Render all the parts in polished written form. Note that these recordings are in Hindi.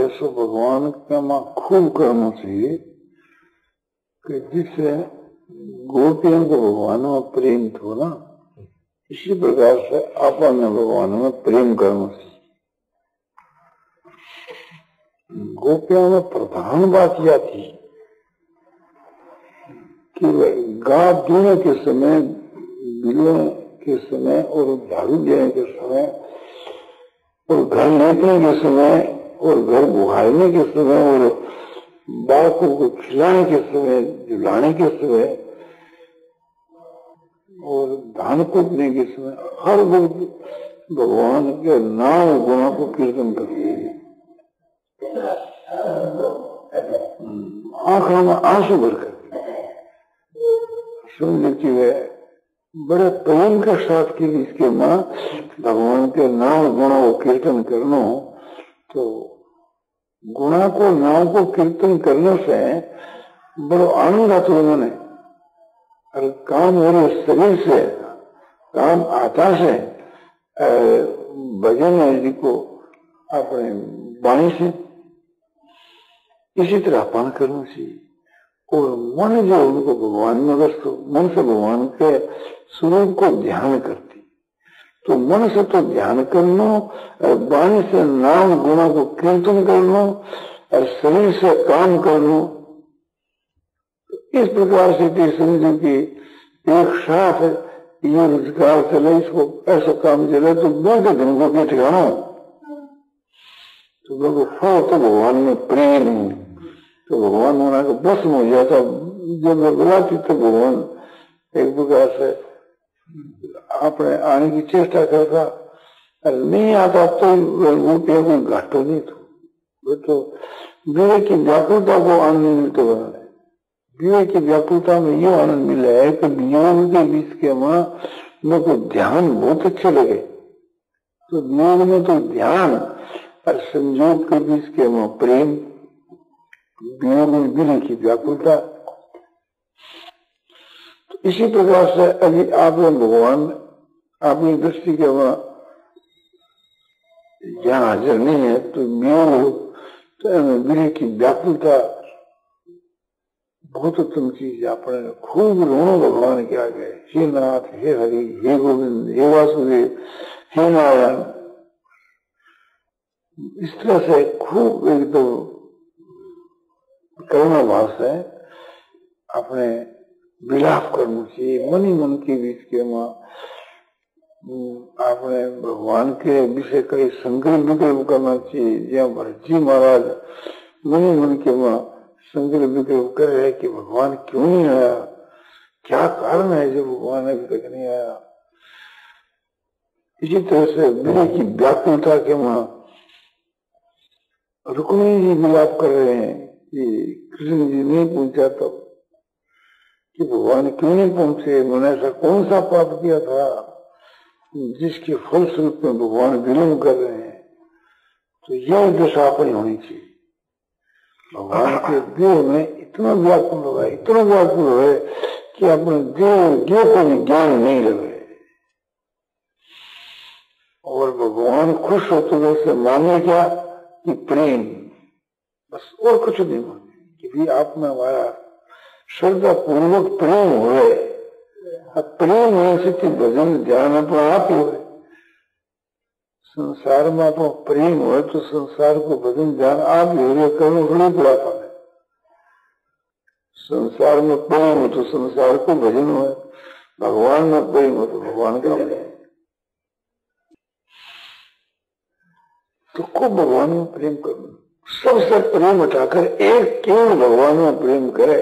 ऐसा भगवान के मां खूब करना चाहिए कि जिससे गोपियों को भगवान में प्रेम हो ना, इसी प्रकार से अपन ने भगवान में प्रेम करना चाहिए। गोपियों में प्रधान बात यह थी कि गा धोने के समय, बिलों के समय और झाड़ू देने के समय और घर लेटने के समय और घर बुहारने के समय और बालकों को खिलाने के समय, झुलाने के समय और धान कूटने के समय हर वक्त भगवान के नाम गुणों को कीर्तन करते हैं। आंखों में आंसू भर कर समझे कि वे बड़े प्रेम के साथ की इसके मां भगवान के नाम गुणों को कीर्तन करना। तो गुणा को नाम को कीर्तन करने से बड़ो आनंद आता है उन्होंने। और काम हो रहे शरीर से, काम आता से भजन है जी को अपने वाणी से इसी तरह पान करना चाहिए। और मन जो उनको भगवान में वस्तु मन से भगवान के स्वरूप को ध्यान करती, तो मन से तो ध्यान करना और वाणी से नाम गुणों को कीर्तन करना और शरीर से काम करना। इस प्रकार से समझो कि एक साथ ये रोजगार चले, इसको ऐसा काम चले तो बहुत दिन को क्या ठिकाना। तो लोग तो भगवान में प्रेम, तो भगवान होना का बस हो जाता। जब बुलाती तो भगवान एक प्रकार से अपने आने की चेष्टा करता, नहीं आता तो गोपियों को घाटो नहीं। तो विवेक की व्याकुलता को आनंद मिलते बना है। विवेक की व्याकुलता में ये आनंद मिला है कि वियोग के बीच के मां मेरे को ध्यान बहुत अच्छे लगे। तो वियोग में तो ध्यान और संयोग के बीच के मां प्रेम, वियोग में विनय की व्याकुलता। तो इसी प्रकार से अभी आप भगवान अपनी दृष्टि के वहां यहाँ हाजिर नहीं है, तो वियोग तो विनय की व्याकुलता बहुत उत्तम चीज। अपने खूब रोनो भगवान के आगे, हे नाथ, हे हरि, हे गोविंद, हे वासुदेव, हे नारायण। इस तरह से खूब एकदम करुणा भाव से अपने विलाप करना चाहिए। मन ही मन के बीच के मां अपने भगवान के विषय कई संकल्प विकल्प करना चाहिए। जहाँ भरत जी महाराज मन ही मन के मां संकल्प विकल्प कर रहे कि भगवान क्यों नहीं आया, क्या कारण है जो भगवान अभी तक नहीं आया। इसी तरह से विनय की व्याकुलता के मां रुक्मिणी जी विलाप कर रहे हैं कि कृष्ण जी नहीं पहुंचा, तो कि भगवान क्यों नहीं पहुंचे, मैंने ऐसा कौन सा पाप किया था जिसके फलस्वरूप में भगवान विलंब कर रहे हैं। तो यह दशा अपनी होनी चाहिए। भगवान के देह में इतना व्याकुल हो है, इतना व्याकुल हो है कि अपने देह को भी ज्ञान नहीं लगे। और भगवान खुश होते वैसे मांगे क्या कि प्रेम, बस और कुछ नहीं मांगे कि भी आप में हमारा श्रद्धा पूर्वक प्रेम हो। प्रेम होने से भजन ध्यान अपना आप ही हो। संसार में अपना प्रेम हो तो संसार को भजन ध्यान आप ही हो करना थोड़ी पड़ा पाए। संसार में प्रेम हो तो संसार को भजन हो, भगवान में प्रेम हो तो भगवान का भजन। तो खूब भगवान में प्रेम करो, सबसे प्रेम हटाकर एक केवल भगवान में प्रेम करे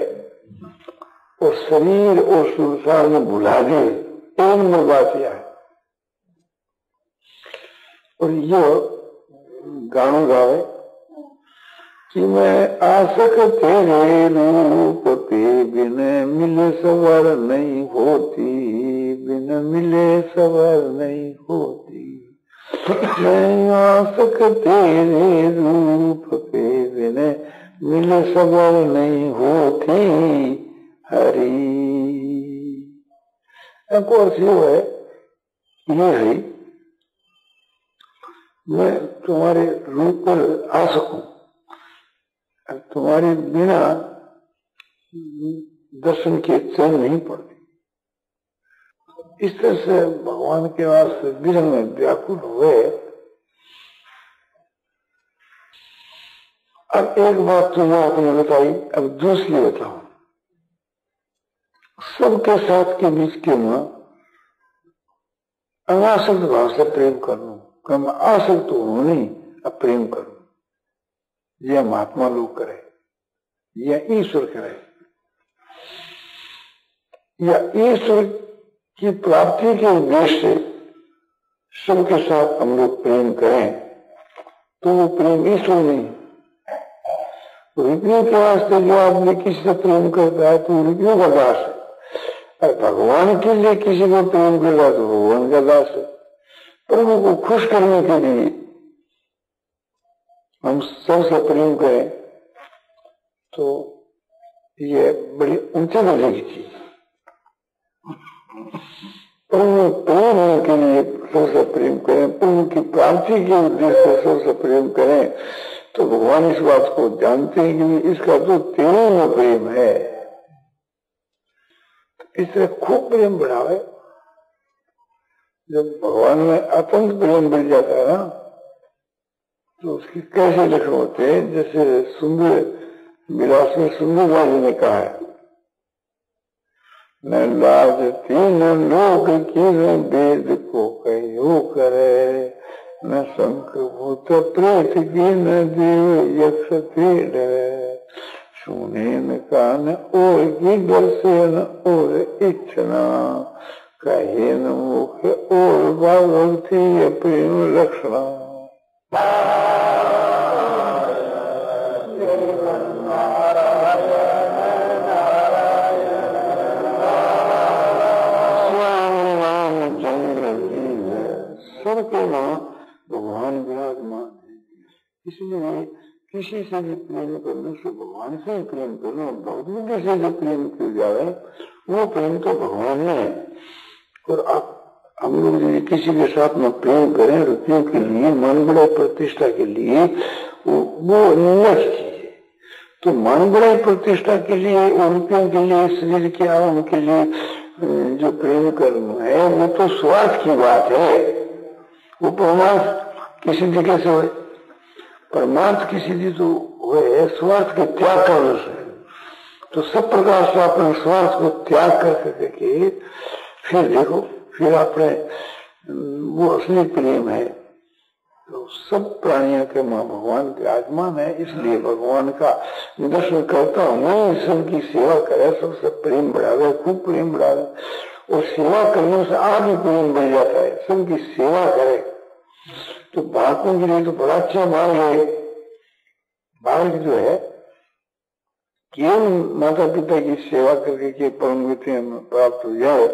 और शरीर और संसार में भुला दे। एक में बात यह है। और ये गाना गावे कि मैं आसक तेरे रूप पे बिन मिले सवार नहीं होती, बिन मिले सवार नहीं होती। मैं आसक तेरे रूप पे बिन मिले सवार नहीं होती हरि। एक और है ये हरि, मैं तुम्हारे रूप पर आ सकूं, तुम्हारे बिना दर्शन की इच्छा नहीं पड़ती। इस तरह से भगवान के वास्ते दिल में व्याकुल हुए। अब एक बात तो मैं आपने बताई, अब दूसरी बताऊं। सबके साथ के बीच के मैं अनासक्त भाव से प्रेम कर लूं, कम आसक्त हूं नहीं, अब प्रेम करूं। यह महात्मा लोग करे, यह ईश्वर करे, या ईश्वर की प्राप्ति के उद्देश्य से सबके साथ हम लोग प्रेम करें, तो वो प्रेम ईश्वर नहीं। रुपयों के वास्ते जो आदमी किसी से प्रेम करता है तो रुपयों का दास है, और भगवान के लिए किसी को प्रेम कर रहा तो भगवान का दास है। प्रभु को खुश करने के लिए हम सबसे प्रेम करें तो ये बड़ी ऊंचे दर्जे की चीज। प्रभु प्रेम होने के लिए सबसे प्रेम करें, प्रभु की प्राप्ति के उद्देश्य से सबसे प्रेम करें, तो भगवान इस बात को जानते हैं कि इसका तो तेरे में प्रेम है। इस तरह खूब प्रेम बढ़ावे। जब भगवान में अत्यंत प्रेम बढ़ जाता है ना, तो उसके कैसे लक्षण होते हैं, जैसे सुंदर विलास में सुंदर राज ने कहा है, न लाजती न लोक की न वेद को कहो करे, न शंख भूत प्रेत की न देव यक्ष डरे, सुने न कान और की डर से न और इच्छना, कहे न मुख और भक्ति प्रेम लक्षणा। भगवान विराजमान है, इसलिए किसी से भी प्रेम करने से भगवान से ही प्रेम करो। भगवान से जो प्रेम किया जाए वो प्रेम तो भगवान में है। और आप हम लोग यदि किसी के साथ में प्रेम करें रुपयों के लिए, मन बड़े प्रतिष्ठा के लिए, वो नष्ट चीज है। तो मन बड़े प्रतिष्ठा के लिए, रुपयों के लिए, शरीर के आराम के लिए जो प्रेम करना है वो तो स्वार्थ की बात है। वो परमार्थ की सिद्धि कैसे हो? परमार्थ की सिद्धि तो हुए स्वार्थ के त्याग करने से। तो सब प्रकार से अपने स्वार्थ को त्याग करके फिर देखो, फिर अपने वो असली प्रेम है। तो सब प्राणियों के मां भगवान विराजमान है, इसलिए भगवान का दर्शन करता हूँ, सबकी सेवा करे, सबसे प्रेम बढ़ावे, खूब प्रेम बढ़ावे। और सेवा करने से आगे प्रेम बढ़ जाता है। सबकी सेवा करे तो बालकों के लिए तो बड़ा अच्छा मार्ग है। बालक जो है केवल माता पिता की सेवा करके के परम गति प्राप्त हो जाए,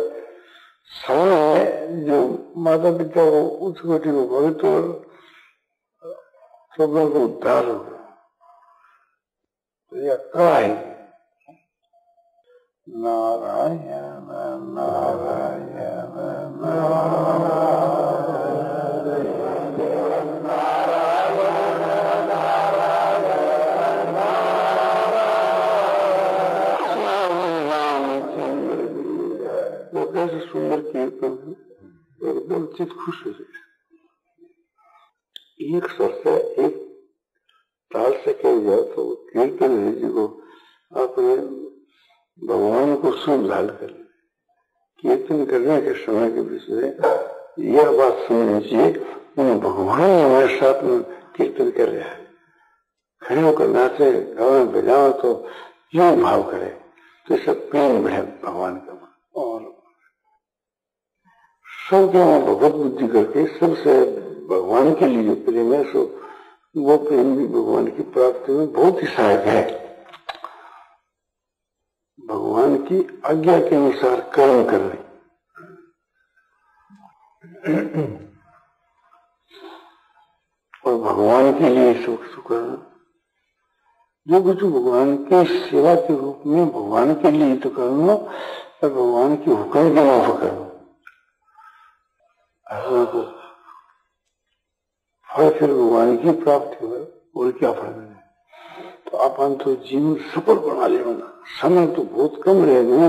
समय जो माता पिता को उच्च कोटि को भवित और सबों को उद्धार हो, तो यह कहा है नारायण नारायण नारायण सुंदर कीर्तन एकदम चित्त खुश हो जाए। एक स्वर से एक ताल से कह जाए तो कीर्तन है जी को अपने भगवान को सुधार कर। कीर्तन करने के समय के विषय यह बात समझनी चाहिए, भगवान हमारे साथ में कीर्तन कर रहा है। खड़े होकर नाचे गावे बजाओ तो यूं भाव करे तो सब प्रेम बढ़े भगवान का। और सबके वहां भगवत बुद्धि करके सबसे भगवान के लिए जो प्रेम है सो वो प्रेम भी भगवान की प्राप्ति में बहुत ही सहायक है। भगवान की आज्ञा के अनुसार कर्म करने, और भगवान के लिए सुख करना। जो कुछ भगवान की सेवा के रूप में भगवान के लिए तो करना और भगवान की हुक्म के माफ करना, ऐसा को फल फिर भगवान की प्राप्ति हो और क्या फल है। तो अपन तो जीवन सफल बना लेना, समय तो बहुत कम रहेगा,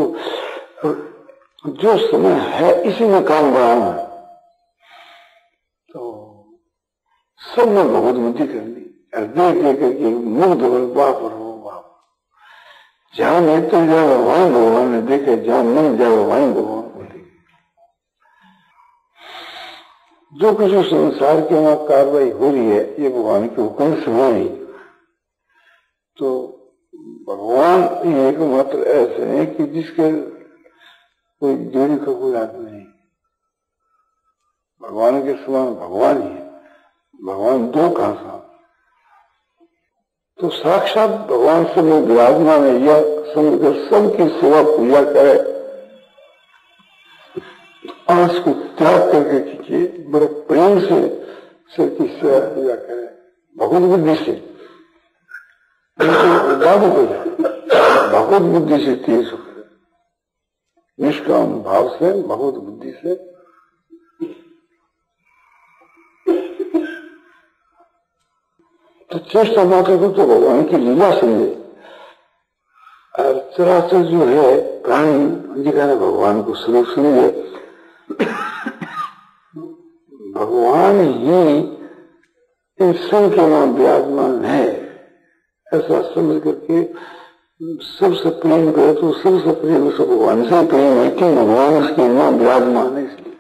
जो समय है इसी में काम बढ़ाना है। तो सब में बहुत बुद्धि करनी, देख देख करके मुग्ध हो, बाप हो बाप, जहां नहीं तो जाए वहां भगवान ने देखे, जहां नहीं जाए वहां भगवान को देखे। जो कुछ संसार के वहां कार्रवाई हो रही है ये भगवान के हुक्म से हो रही। तो भगवान एकमात्र ऐसे हैं कि जिसके कोई जोड़ी का कोई आदमी नहीं, भगवान के समान भगवान ही है, भगवान दो कहां सा। तो साक्षात भगवान से में विराजमान है, यह समझकर सबकी सेवा पूजा करे और उसको त्याग करके कीजिए, बड़े प्रेम से सबकी सेवा पूजा करे, भगवत बुद्धि से भगवत बुद्धि से तेज हो, निष्काम भाव से भगवत बुद्धि से। तो चेष्टा मात्र को तो भगवान की लीला समझे, और चराचर जो है प्राणी जिन्होंने भगवान को स्वरूप समझे, भगवान ही इन सब के नाम विराजमान है ऐसा समझ करके सबसे प्रेम करे, तो सबसे प्रेम से भगवान से प्रेम है कि भगवान उसके नाम विराजमान है। इसलिए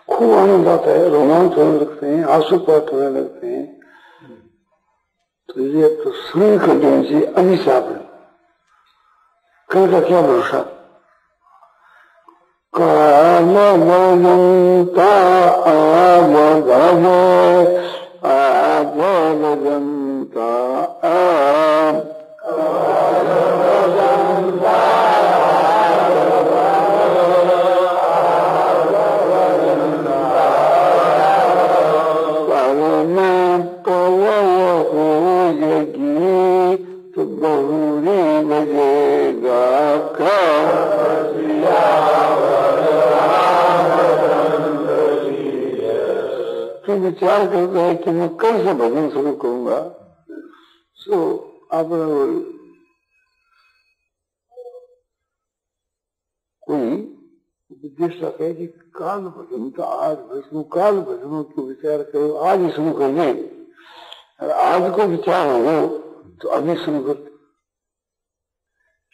खूब आनंद आता है, रोमांच होने लगते हैं, आंसुपात होने लगते हैं। तो ये तो सुन कर देने से अभिशाप है, कल का क्या भरोसा। काम जनता जनता विचार करता है कि मैं कल से भजन शुरू करूंगा। सो आप कोई विदेशा कहे कि काल भजन का आज भजनों, काल भजनों को विचार करो, आज ही शुरू कर दे। आज को विचार हो तो अभी शुरू कर,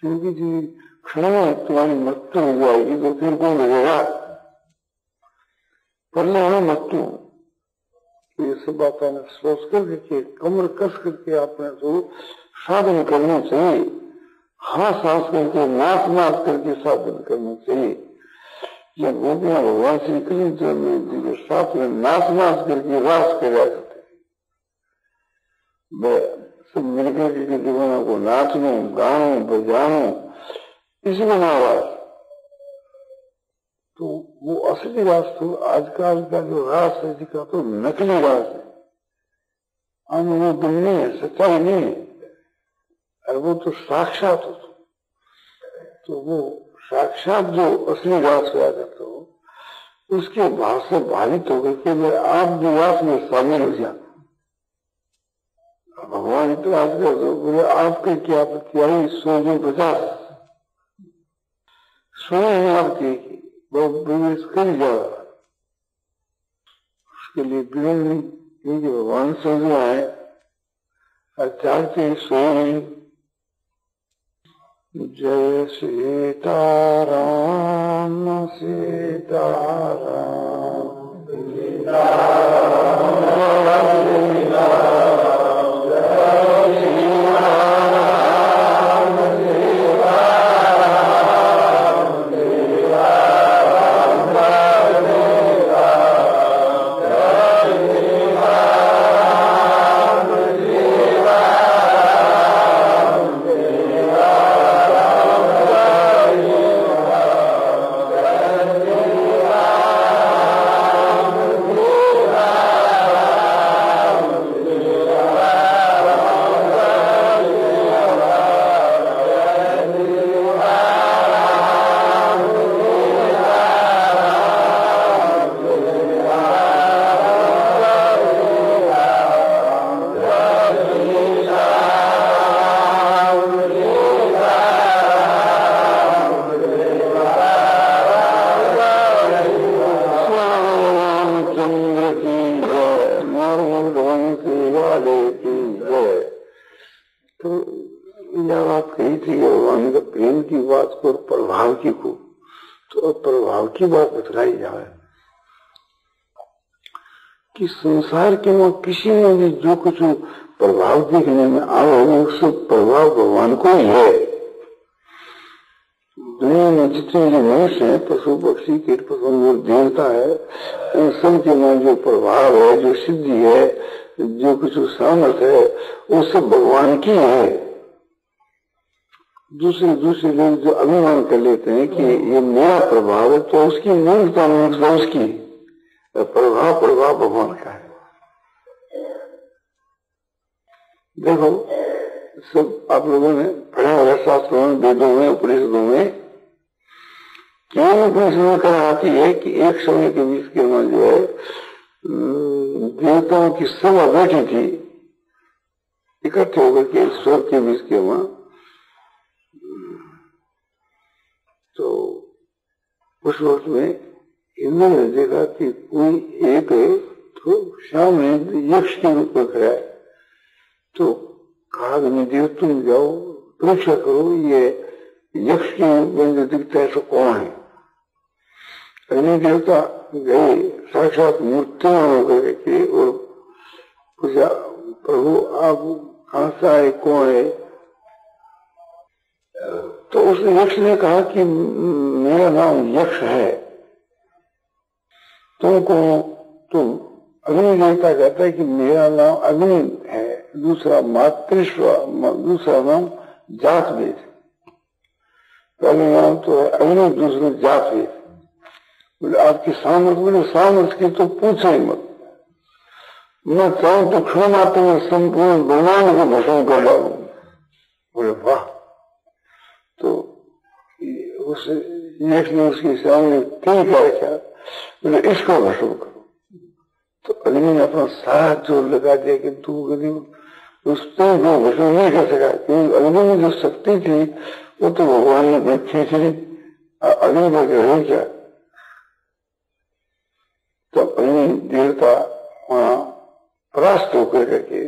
क्योंकि जी क्षण में तुम्हारी मृत्यु हो जाएगी तो फिर कौन लगेगा। पहले हमें मृत्यु, ये सब बात आपने सोच करके कमर कस करके आपने तो साधन करना चाहिए, हाँ सांस करके नाच नाच करके साधन करना चाहिए। जब गोपियां भगवान श्री कृष्ण जी के साथ में नाच नाच करके रास किया करते, सब मिलकर के जीवनों को नाचनो गानो बजानो इसी में रास। तो वो असली रास तो आजकल का जो रास है जिसका तो नकली रास है, वो दुम नहीं है, सच्चाई नहीं है, और वो तो साक्षात हो। तो वो साक्षात जो असली रास हुआ करता हो उसके भाव से भावित होकर के मैं आप जो रास में शामिल हो जाता। भगवान इतना बोले आपके क्या प्रत्याही 100-50 स्वयं आपके प्रवेश कर जा, उसके लिए विरोध नहीं, क्योंकि भगवान समझ रहा है अचारते स्वयं। जय सीताराम सीताराम है। तो जब आप कही थी भगवान का प्रेम की बात को और प्रभाव की को, तो अब प्रभाव की बात बतलाई जाए कि संसार के में किसी में भी जो कुछ प्रभाव देखने में आ रहा है उससे प्रभाव भगवान को ही है। दुनिया में जितने जो मनुष्य है, पशु पक्षी कीट पतंग और देवता है, इन सब के में जो प्रभाव है, जो सिद्धि है, जो कुछ सामर्थ्य है, वो सब भगवान की है। दूसरे लोग जो अभिमान कर लेते हैं कि ये मेरा प्रभाव है, तो उसकी मूलता उसकी प्रभाव भगवान का है। देखो, सब आप लोगों ने पढ़ा होगा शास्त्रों में, वेदों में, उपनिषदों में, केवल उपनिषद में कहा आती है कि एक समय के बीच के में जो है देवताओं की सभा बैठी थी, इकट्ठे होकर के ईश्वर के बीच के में। तो उस वक्त में इंद्र ने देखा कि कोई एक तो सामने यक्ष के रूप में खड़ा है, तो कहा देव तुम जाओ परीक्षा करो, ये यक्ष के रूप में जो दिखता है तो कौन है। अग्नि देवता गए साक्षात मूर्तियां होकर के और पूछा, प्रभु आप कहां से आए, कौन है। तो उस यक्ष ने कहा कि मेरा नाम यक्ष है। तुम अग्नि देवता कहता है कि मेरा नाम अग्नि है, दूसरा मातृस्व, दूसरा नाम जात वेद। पहले नाम तो है अग्नि, दूसरा जात वेद। बोले आपकी सामर्थ्य, बोले सामर्थ्य की तो पूछो ही मत, मैं चाहूं तो क्षण मात्र में संपूर्ण ब्रह्मांड को भस्म कर डालू। बोले वाह। तो उस यक्ष ने उसके सामने ठीक है क्या, बोले इसको भस्म करो। तो अग्नि ने अपना सारा जोर लगा दिया कि तू अग्नि उस को भस्म नहीं कर सका, क्योंकि अग्नि में जो शक्ति थी वो तो भगवान ने अपनी खींच ली, अग्नि में रह क्या। तो अग्नि देवता वहां परास्त होकर करके,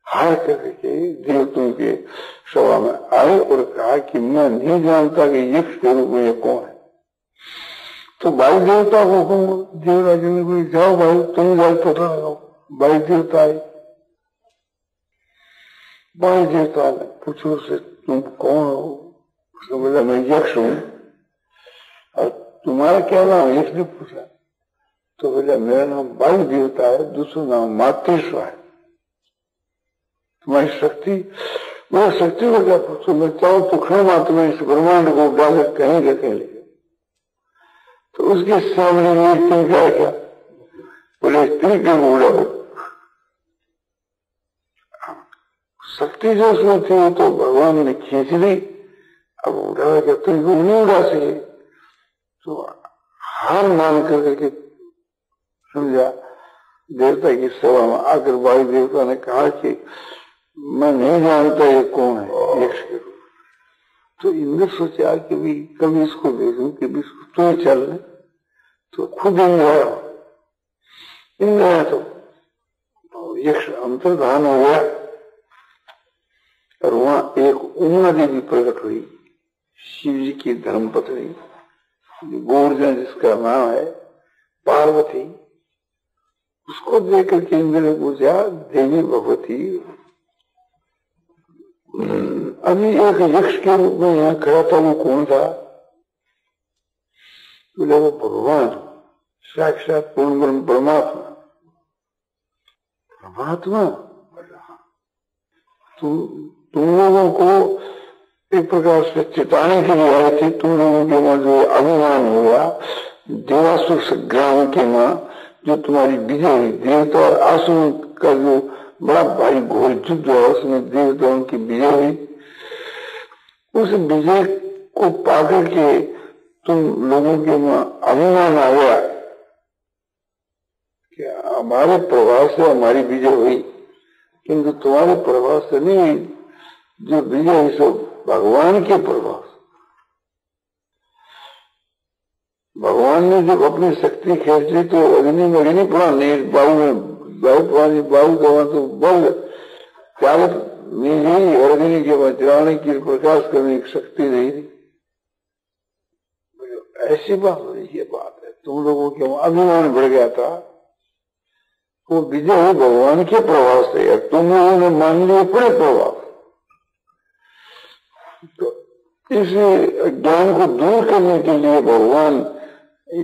हार करके देवताओं के सभा में आए और कहा कि मैं नहीं जानता कि यक्ष के रूप में ये कौन है। तो वायु देवता को हुक्म, देवराज ने बोले जाओ भाई तुम जाओ पता लगाओ। वायु देवता आए, वायु देवता ने पूछो से तुम कौन हो। उसने बोला मैं यक्ष हूं। और तुम्हारा क्या नाम, यक्ष ने पूछा। तो बोला मेरा नाम वायु देवता है, दूसरा नाम मातृस्व है। तुम्हारी शक्ति, मैं शक्ति को क्या पूछू, मैं चाहूं तो क्षण मात्र में इस ब्रह्मांड को डालकर कहीं का कहीं ले। तो उसके सामने मूर्ति क्या क्या, बोले स्त्री के बूढ़ा हो। शक्ति जो उसमें थी वो तो भगवान ने खींच ली, अब उड़ा क्या तुम नहीं उड़ा सके। तो हार मान करके समझा देवता की सभा में आकर वायु देवता ने कहा कि मैं नहीं जानता ये कौन है, यक्ष के रूप। तो इंद्र सोचा कि भी कभी इसको भेजूं, कभी इसको तो चल रहे। तो खुद इंद्र आया तो यक्ष अंतर्धान हो गया और वहां एक उमा देवी प्रकट हुई, शिव जी की धर्मपत्नी, गोवर्धन जिसका नाम है, पार्वती। उसको देख करके इंद्र ने पूछा, देवी भगवती अभी एक यक्ष के रूप में यहाँ खड़ा था, वो कौन था। बोले वो भगवान साक्षात पूर्ण ब्रह्म परमात्मा। परमात्मा तुम लोगों को एक प्रकार से चिताने के लिए आए थे। तुम लोगों के वहां जो अभिमान हुआ देवासुर संग्राम के मां, जो तुम्हारी विजय हुई, देवता और आसुरों का जो बड़ा भारी घोर युद्ध हुआ, उसमें देवताओं की विजय हुई। उस विजय को पाकर के तुम लोगों के वहां अभिमान आ गया कि हमारे प्रभाव से हमारी विजय हुई, किंतु तुम्हारे प्रभाव से नहीं, जो विजय हुई सो भगवान के प्रभाव। भगवान ने जब अपनी शक्ति खींच ली तो अग्नि में नहीं पड़ा, नहीं बाबू में बाबू दवा तो बल त्यागत में ही वर्गनी के वज्राणी की प्रकाश करने की शक्ति नहीं थी। ऐसी बात नहीं, ये बात है तुम लोगों के अभिमान बढ़ गया था, वो विजय भगवान के प्रभाव से है, तुम लोगों ने मान लिए अपने प्रभाव। तो इस ज्ञान को दूर करने के लिए भगवान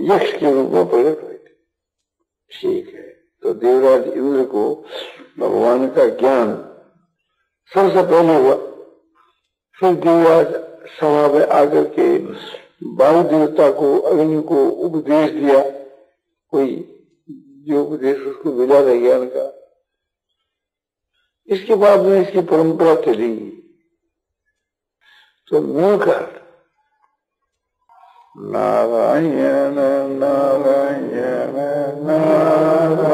यक्ष के रूप में प्रकट हुए थे। ठीक है, तो देवराज इंद्र को भगवान का ज्ञान सबसे पहले हुआ, फिर देवराज सभा में आकर के वायु देवता को, अग्नि को उपदेश दिया, कोई जो उपदेश उसको मिला था ज्ञान का। इसके बाद में इसकी परंपरा चली। तो मिलकर नारायण नारायण नारायण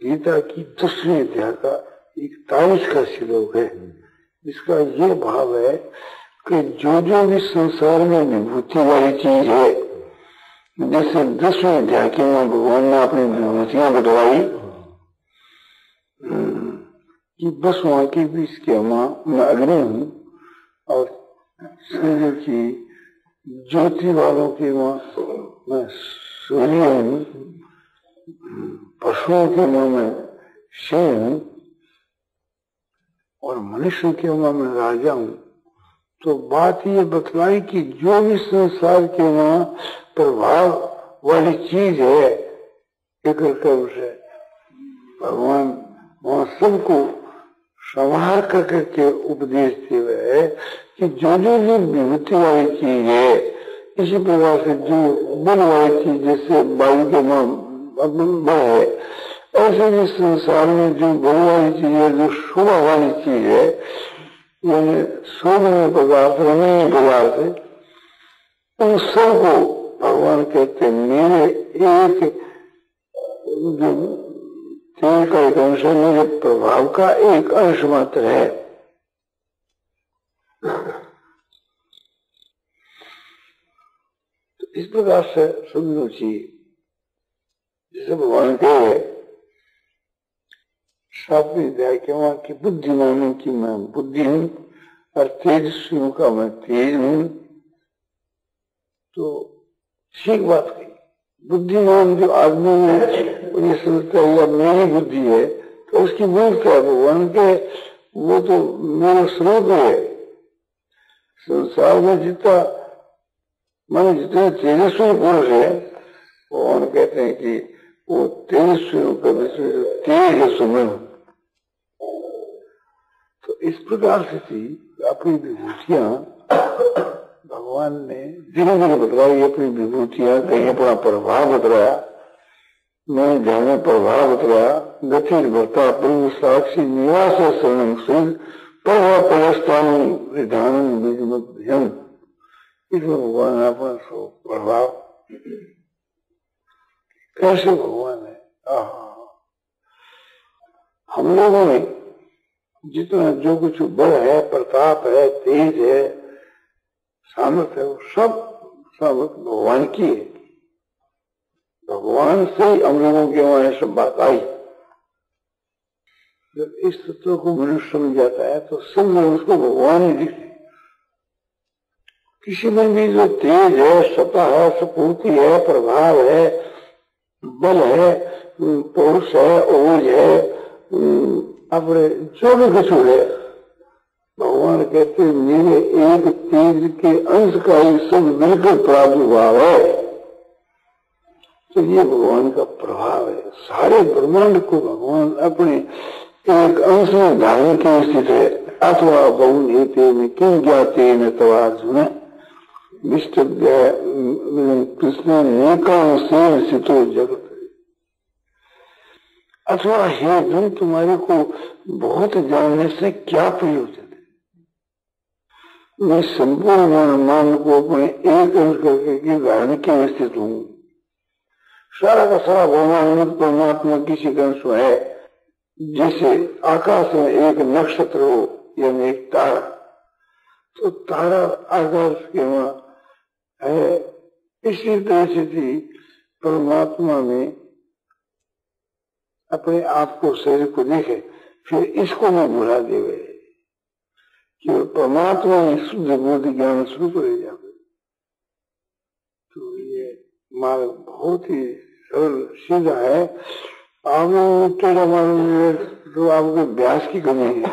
गीता की 10वें अध्याय का 41 का श्लोक है। इसका ये भाव है कि जो भी संसार में विभूति वाली चीज है, जैसे 10वें अध्याय के में भगवान ने अपनी विभूतियां बतलाई कि बस वहां के बीच के मैं अग्नि हूँ और सूर्य की ज्योति वालों की मैं सूर्य हूँ, पशुओं के मुंह में सिंह हूँ और मनुष्य के मुंह में राजा हूँ। तो बात ये बतलाई कि जो भी संसार के वहां प्रभाव वाली चीज है, एक से भगवान वहां सबको संभाल करके उपदेश दिए हुए है कि जो विभूति वाली चीज है, इसी प्रकार से जो बल वाली चीज जैसे वायु के बल है, ऐसे भी संसार में जो बल वाली चीज है, जो शोभा वाली चीज है, यानी शोभनीय पदार्थ, रमणीय पदार्थ है, उन सबको भगवान कहते मेरे एक जो तेल का एक अंश है, मेरे प्रभाव का एक अंश मात्र है। तो इस प्रकार से समझो चाहिए, जैसे भगवान कहे 7वें अध्याय के वहां की बुद्धिमानों की मैं बुद्धि हूं और तेजस्वियों का मैं तेज हूं। तो ठीक बात कही। बुद्धिमान जो आदमी है ये सोचता है या मेरी बुद्धि है, तो उसकी मूर्ख है भगवान के, वो तो मेरा स्रोत है। संसार में जितना माने जितने तेजस्वी पुरुष है, भगवान कहते हैं कि वो तेजस्वियों का विषय तेज है सुमन। तो इस प्रकार से थी अपनी विभूतियां भगवान ने धीरे धीरे बतलाई, अपनी विभूतियां कहीं अपना प्रभाव बतलाया, मैं ध्यान प्रभाव बतलाया, गति भरता प्रभु साक्षी निवास शरण सिंह प्रभाव प्रस्थान विधान बीजम। इसमें भगवान ने अपना प्रभाव कैसे भगवान है। हम लोगों ने जितना जो कुछ बल है, प्रताप है, तेज है, सामर्थ्य है, वो सब सामर्थ्य भगवान की है। भगवान से ही हम लोगों के वहां सब बात आई। जब इस तत्व को मनुष्य समझ जाता है तो सब में उसको भगवान ही दिखते। किसी में भी जो तेज है, सत्ता है, सपूर्ति है, प्रभाव है, बल है, पौरुष है, ओज है, अपने जो भी कुछ है, भगवान कहते हैं मेरे एक तेज के अंश का ही सब मिलकर प्रादुर्भाव है। तो ये भगवान का प्रभाव है। सारे ब्रह्मांड को भगवान अपने एक अंश में धारण के स्थित है। अथवा बहुन हेते में किं ज्ञाते न तवार्जुन कृष्ण नेकां से स्थितो जगत। अथवा हे अर्जुन, तुम्हारे को बहुत जानने से क्या प्रयोजन है? मैं संपूर्ण ब्रह्मांड को अपने एक अंश करके धारण के स्थित हूँ। सारा का सारा ब्रह्मांड परमात्मा किसी का अंश है। जैसे आकाश में एक नक्षत्र हो यानी एक तारा, तो तारा आकाश के वहां है। इसी तरह से थी परमात्मा में अपने आप को, शरीर को देखे, फिर इसको मैं भुला देवे कि परमात्मा में शुद्ध बोध ज्ञान स्वरूप रह जावे। तो ये मार्ग बहुत ही सरल सीधा है। आप टेढ़ा मार्ग तो आपके अभ्यास की कमी है।